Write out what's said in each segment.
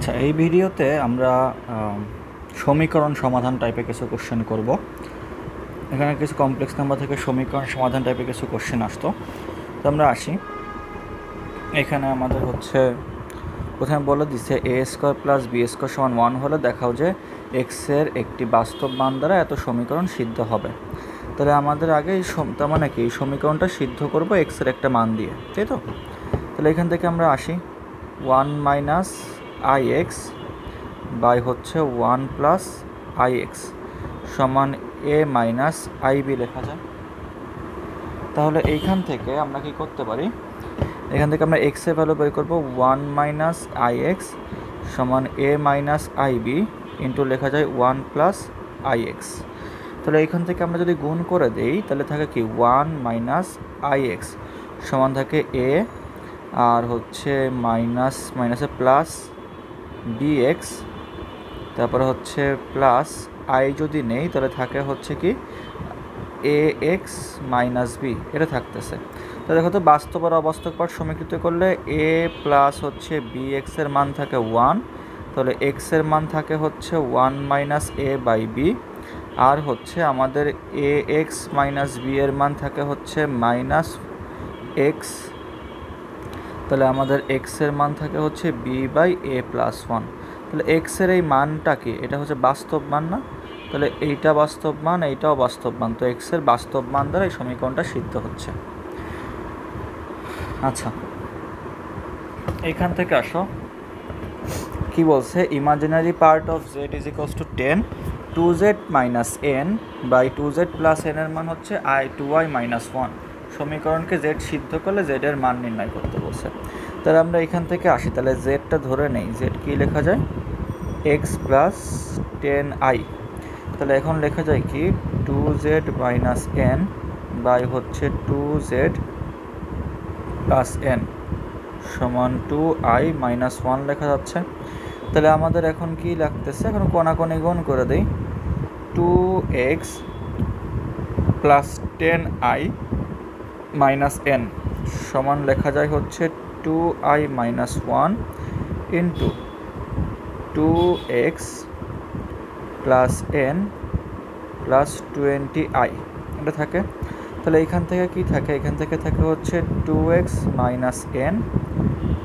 আচ্ছা, এই ভিডিওতে আমরা সমীকরণ সমাধান টাইপের কিছু কোশ্চেন করব। এখানে কিছু কমপ্লেক্স নাম্বার থেকে সমীকরণ সমাধান টাইপের কিছু কোশ্চেন আসতো। তো আমরা আসি, এখানে আমাদের হচ্ছে প্রথমে বলে দিচ্ছে এ স্কোয়ার প্লাস বি স্কোয়ার সমান 1 হলে দেখাও যে এক্সের একটি বাস্তব মান দ্বারা এত সমীকরণ সিদ্ধ হবে। তাহলে আমাদের আগে তার মানে কি এই সমীকরণটা সিদ্ধ করব এক্সের একটা মান দিয়ে, তাই তো? তাহলে এখান থেকে আমরা আসি 1 মাইনাস আই এক্স বাই হচ্ছে 1 প্লাস আই এক্স সমান এ মাইনাস আই বি লেখা যায়। তাহলে এইখান থেকে আমরা কি করতে পারি, এখান থেকে আমরা এক্সের ভ্যালু বের করব 1 মাইনাস আই এক্স সমান এ মাইনাস আই বি ইন্টু লেখা যায় 1 প্লাস আই এক্স। তাহলে এইখান থেকে আমরা যদি গুণ করে দেই তাহলে থাকে কি 1 মাইনাস আই এক্স সমান থাকে এ আর হচ্ছে মাইনাস মাইনাসে প্লাস বি এক্স, তারপরে হচ্ছে প্লাস আই যদি নেই তাহলে থাকে হচ্ছে কি এ এক্স মাইনাস বি, এটা থাকতেছে। তো দেখো তো বাস্তব আর অবাস্তব পার্ট সমীকৃত করলে এ প্লাস হচ্ছে বি এক্সের মান থাকে 1, তাহলে এক্সের মান থাকে হচ্ছে 1 মাইনাস এ বাই বি, আর হচ্ছে আমাদের এ এক্স মাইনাস বি এর মান থাকে হচ্ছে মাইনাস এক্স, তাহলে আমাদের এক্সের মান থাকে হচ্ছে বি বাই এ প্লাস 1। তাহলে এক্সের এই মানটা কি, এটা হচ্ছে বাস্তব মান না? তাহলে এইটা বাস্তব মান, এইটাও বাস্তব মান, তো এক্সের বাস্তব মান দ্বারা এই সমীকরণটা সিদ্ধ হচ্ছে। আচ্ছা, এইখান থেকে আসো, কি বলছে, imaginary part of Z is equals to 10 2z minus N by 2z plus N এর মান হচ্ছে আই 2y মাইনাস 1। সমীকরণকে জেড সিদ্ধ করলে জেড এর মান নির্ণয় করতে বলছে। তাহলে আমরা এখান থেকে আসি, তাহলে জেডটা ধরে নেই, জেড কি লেখা যায় এক্স প্লাস 10i। তাহলে এখন লেখা যায় কি 2z মাইনাস এন বাই হচ্ছে 2z প্লাস এন সমান 2i মাইনাস 1 লেখা যাচ্ছে। তাহলে আমাদের এখন কি লাগতেছে, এখন কোনাকুনি গুণ করে দিই, 2x plus 10i minus N সমান লেখা যায় হচ্ছে 2i minus 1 into 2x plus N plus 20i, এটা থাকে। তাহলে এইখান থেকে কি থাকে, এখান থেকে থাকে হচ্ছে 2x minus N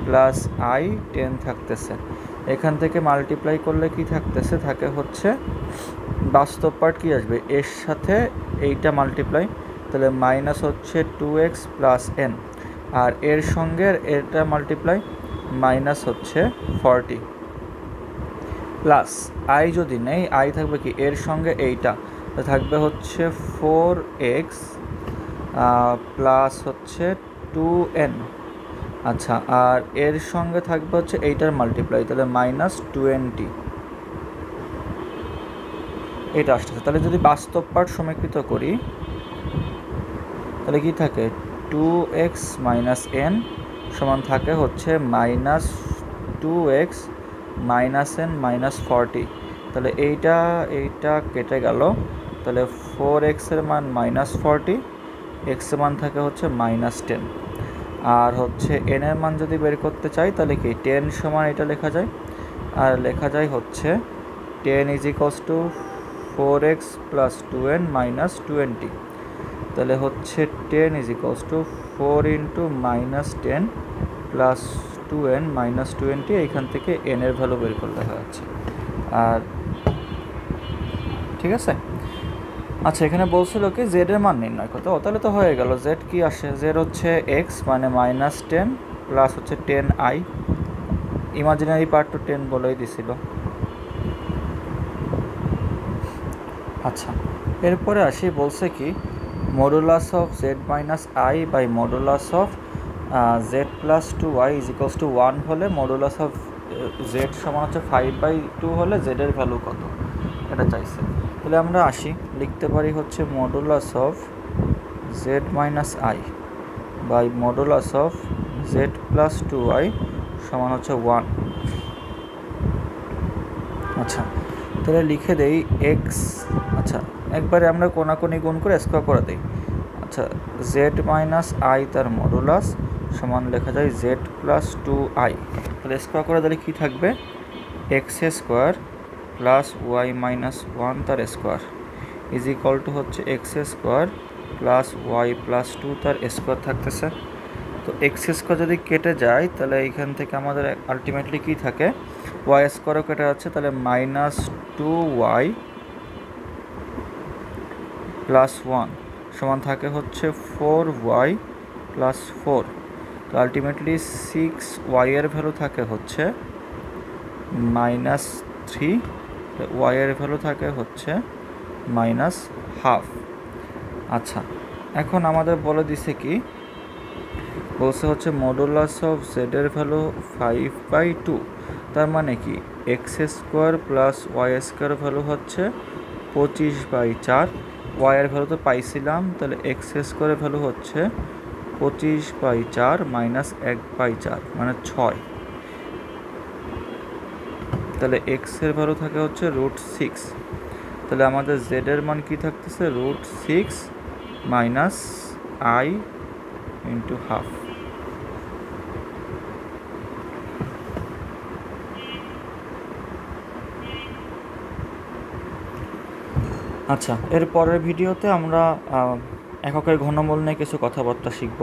plus I 10 থাকতেছে। এখান থেকে মাল্টিপ্লাই করলে কি থাকতেছে, থাকে হচ্ছে বাস্তব পার্ট কি আসবে এর সাথে এইটা মাল্টিপ্লাই, তাহলে মাইনাস হচ্ছে 2x প্লাস এন, আর এর সঙ্গে এটা মাল্টিপ্লাই মাইনাস হচ্ছে 40 প্লাস আই যদি নেই, আই থাকবে কি এর সঙ্গে এইটা, থাকবে হচ্ছে 4x প্লাস হচ্ছে 2n। আচ্ছা, আর এর সঙ্গে থাকবে হচ্ছে এইটার মাল্টিপ্লাই, তাহলে মাইনাস 20, এটা আসতেছে। তাহলে যদি বাস্তব পার্ট সমীকৃত করি তাহলে কি থাকে 2x মাইনাস এন সমান থাকে হচ্ছে minus 2x minus N minus 40। তাহলে এইটা কেটে গেল, তাহলে 4x এর মান মাইনাস 40, এক্স এর মান থাকে হচ্ছে মাইনাস 10, আর হচ্ছে এন এর মান যদি বের করতে চাই তাহলে কি 10 সমান এটা লেখা যায়, আর লেখা যায় হচ্ছে 10 is equals two 4x plus 2n minus 20। তাহলে হচ্ছে 10 is equals two 4 into minus 10 plus 2n minus 20, এইখান থেকে n এর ভ্যালু বের করে দেখা যাচ্ছে। আর ঠিক আছে। আচ্ছা, এখানে বলছিল কি জেড এর মান নির্ণয় করতে, তাহলে তো হয়ে গেল। জেড কি আসে, জেড হচ্ছে এক্স মানে মাইনাস 10 প্লাস হচ্ছে 10i, ইমাজিনারি পার্ট তো 10 বলেই দিছিল। আচ্ছা, এরপরে আসি, বলছে কি modulus of Z minus I by modulus of Z plus 2y is equals to 1 হলে মডুলাস অফ জেড সমান হচ্ছে 5/2 হলে জেডের ভ্যালু কত, এটা চাইছে। তাহলে আমরা আসি, লিখতে পারি হচ্ছে modulus of Z minus I by modulus of Z plus 2y সমান হচ্ছে 1। আচ্ছা, তাহলে লিখে দেই এক্স, আচ্ছা একবারে আমরা কোনাকুনি গুণ করে স্কোয়ার করে দিই। আচ্ছা, জেড মাইনাস আই তার মডুলাস সমান লেখা যায় জেড প্লাস 2i, তাহলে স্কোয়ার করে দিলে কী থাকবে X square plus Y minus one তার স্কোয়ার ইজ ইকুয়াল টু হচ্ছে X square plus Y plus two তার স্কোয়ার থাকতেছে। তো এক্স স্কোয়ার যদি কেটে যায় তাহলে এইখান থেকে আমাদের আলটিমেটলি কী থাকে, ওয়াই স্কোয়ারও কেটে যাচ্ছে, তাহলে minus two Y plus one সমান থাকে হচ্ছে ফোর ওয়াই প্লাস ফোর। তো আলটিমেটলি সিক্স ওয়াইয়ের ভ্যালু থাকে হচ্ছে মাইনাস থ্রি, ওয়াইয়ের ভ্যালু থাকে হচ্ছে মাইনাস হাফ। আচ্ছা, এখন আমাদের বলে দিছে কি, বলছে হচ্ছে মডুলাস অফ জেডের ভ্যালু 5/2, তার মানে কি X square plus Y square value হচ্ছে 25/4। ওয়াইয়ের ভ্যালু তো পাইছিলাম, তাহলে এক্স স্কোয়ারের ভ্যালু হচ্ছে 25/4 মাইনাস 1/4 মানে 6। তাহলে এক্সের ভ্যালু থাকে হচ্ছে √6। তাহলে আমাদের জেডের মান কি থাকতেছে, √6 মাইনাস আই ইন্টু হাফ। আচ্ছা, এর পরের ভিডিওতে আমরা এককের ঘনমূল নিয়ে কিছু কথাবার্তা শিখব।